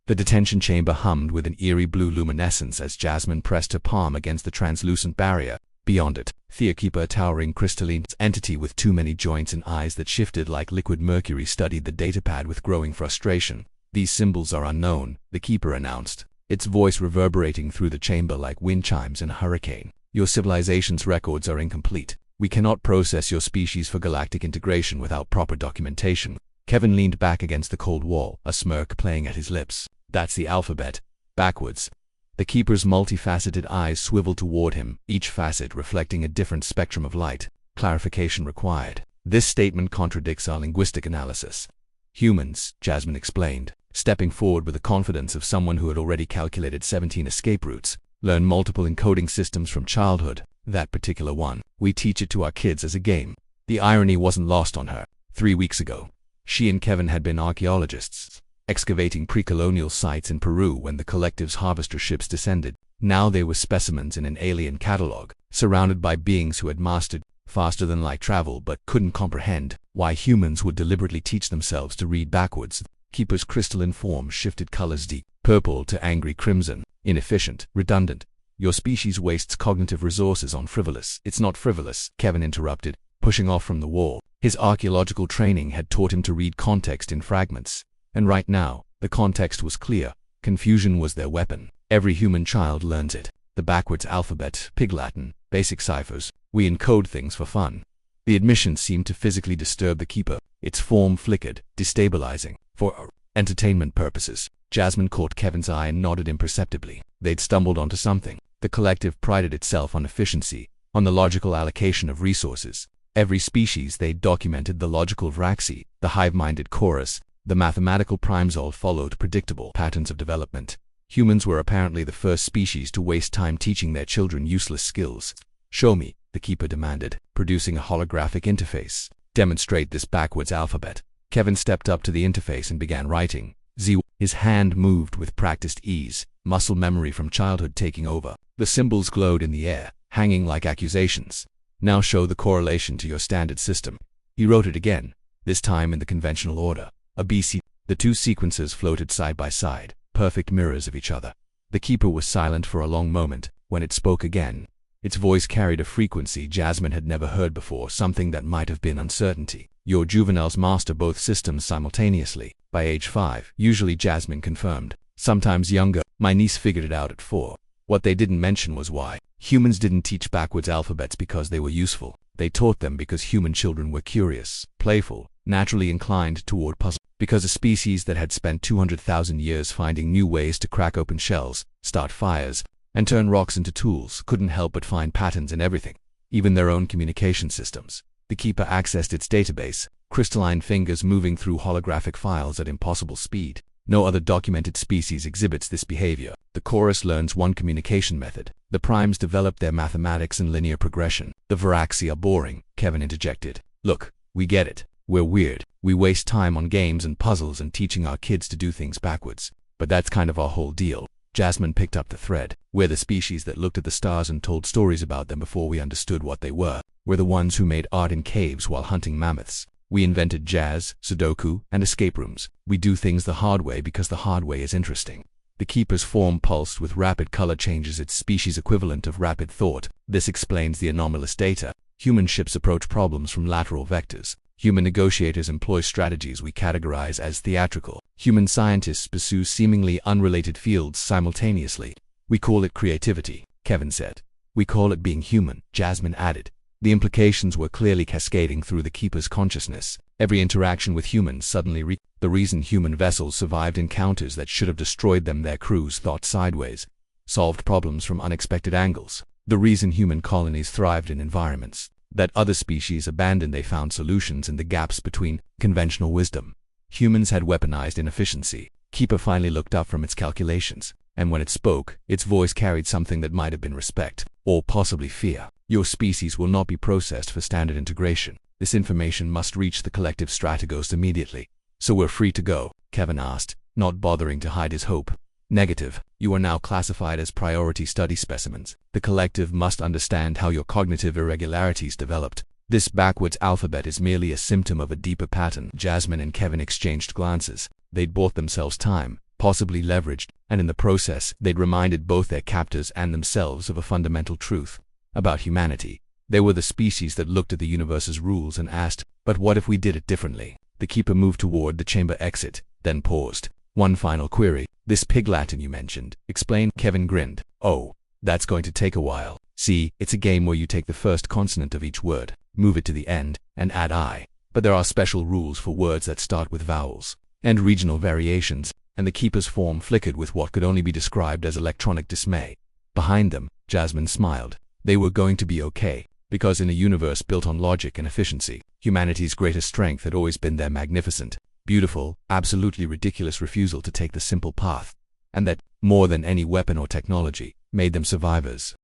The detention chamber hummed with an eerie blue luminescence as Jasmine pressed her palm against the translucent barrier. Beyond it, Theakeeper, a towering crystalline entity with too many joints and eyes that shifted like liquid mercury, studied the datapad with growing frustration. "These symbols are unknown," the Keeper announced, its voice reverberating through the chamber like wind chimes in a hurricane. "Your civilization's records are incomplete. We cannot process your species for galactic integration without proper documentation." Kevin leaned back against the cold wall, a smirk playing at his lips. "That's the alphabet. Backwards." The Keeper's multifaceted eyes swiveled toward him, each facet reflecting a different spectrum of light. "Clarification required. This statement contradicts our linguistic analysis." "Humans," Jasmine explained, stepping forward with the confidence of someone who had already calculated 17 escape routes, "learn multiple encoding systems from childhood. That particular one, we teach it to our kids as a game." The irony wasn't lost on her. 3 weeks ago, she and Kevin had been archaeologists, excavating pre-colonial sites in Peru when the collective's harvester ships descended. Now they were specimens in an alien catalog, surrounded by beings who had mastered faster-than-light travel but couldn't comprehend why humans would deliberately teach themselves to read backwards. Keeper's crystalline form shifted colors, deep purple to angry crimson. "Inefficient, redundant. Your species wastes cognitive resources on frivolous." "It's not frivolous," Kevin interrupted, pushing off from the wall. His archaeological training had taught him to read context in fragments. And right now, the context was clear. Confusion was their weapon. Every human child learns it. The backwards alphabet, Pig Latin, basic ciphers. We encode things for fun. The admission seemed to physically disturb the Keeper. Its form flickered, destabilizing. "For entertainment purposes." Jasmine caught Kevin's eye and nodded imperceptibly. They'd stumbled onto something. The collective prided itself on efficiency, on the logical allocation of resources. Every species they'd documented: the logical Vraxi, the hive-minded Chorus, the mathematical primes, all followed predictable patterns of development. Humans were apparently the first species to waste time teaching their children useless skills. "Show me," the Keeper demanded, producing a holographic interface. "Demonstrate this backwards alphabet." Kevin stepped up to the interface and began writing. Z. His hand moved with practiced ease, muscle memory from childhood taking over. The symbols glowed in the air, hanging like accusations. "Now show the correlation to your standard system." He wrote it again, this time in the conventional order. A BC. The two sequences floated side by side, perfect mirrors of each other. The Keeper was silent for a long moment. When it spoke again, its voice carried a frequency Jasmine had never heard before, something that might have been uncertainty. "Your juveniles master both systems simultaneously, by age 5, usually," Jasmine confirmed. "Sometimes younger. My niece figured it out at 4. What they didn't mention was why. Humans didn't teach backwards alphabets because they were useful. They taught them because human children were curious, playful, naturally inclined toward puzzle. Because a species that had spent 200,000 years finding new ways to crack open shells, start fires, and turn rocks into tools couldn't help but find patterns in everything, even their own communication systems." The Keeper accessed its database, crystalline fingers moving through holographic files at impossible speed. "No other documented species exhibits this behavior. The Chorus learns one communication method. The primes develop their mathematics and linear progression. The Varaxi are boring," Kevin interjected. "Look, we get it. We're weird. We waste time on games and puzzles and teaching our kids to do things backwards. But that's kind of our whole deal." Jasmine picked up the thread. "We're the species that looked at the stars and told stories about them before we understood what they were. We're the ones who made art in caves while hunting mammoths. We invented jazz, Sudoku, and escape rooms. We do things the hard way because the hard way is interesting." The Keeper's form pulsed with rapid color changes, its species equivalent of rapid thought. "This explains the anomalous data. Human ships approach problems from lateral vectors. Human negotiators employ strategies we categorize as theatrical. Human scientists pursue seemingly unrelated fields simultaneously. We call it creativity," Kevin said. "We call it being human," Jasmine added. The implications were clearly cascading through the Keeper's consciousness. Every interaction with humans suddenly the reason human vessels survived encounters that should have destroyed them, their crews thought sideways, solved problems from unexpected angles. The reason human colonies thrived in environments that other species abandoned, they found solutions in the gaps between conventional wisdom. Humans had weaponized inefficiency. Keeper finally looked up from its calculations, and when it spoke, its voice carried something that might have been respect, or possibly fear. "Your species will not be processed for standard integration. This information must reach the collective strategos immediately." "So we're free to go?" Kevin asked, not bothering to hide his hope. "Negative. You are now classified as priority study specimens. The collective must understand how your cognitive irregularities developed. This backwards alphabet is merely a symptom of a deeper pattern." Jasmine and Kevin exchanged glances. They'd bought themselves time, possibly leveraged, and in the process, they'd reminded both their captors and themselves of a fundamental truth about humanity. They were the species that looked at the universe's rules and asked, but what if we did it differently? The Keeper moved toward the chamber exit, then paused. One final query. This pig Latin you mentioned, explain. Kevin grinned. Oh, that's going to take a while. See, it's a game where you take the first consonant of each word, move it to the end, and add I. But there are special rules for words that start with vowels, and regional variations, and the Keeper's form flickered with what could only be described as electronic dismay. Behind them, Jasmine smiled. They were going to be okay, because in a universe built on logic and efficiency, humanity's greatest strength had always been their magnificent, beautiful, absolutely ridiculous refusal to take the simple path, and that, more than any weapon or technology, made them survivors.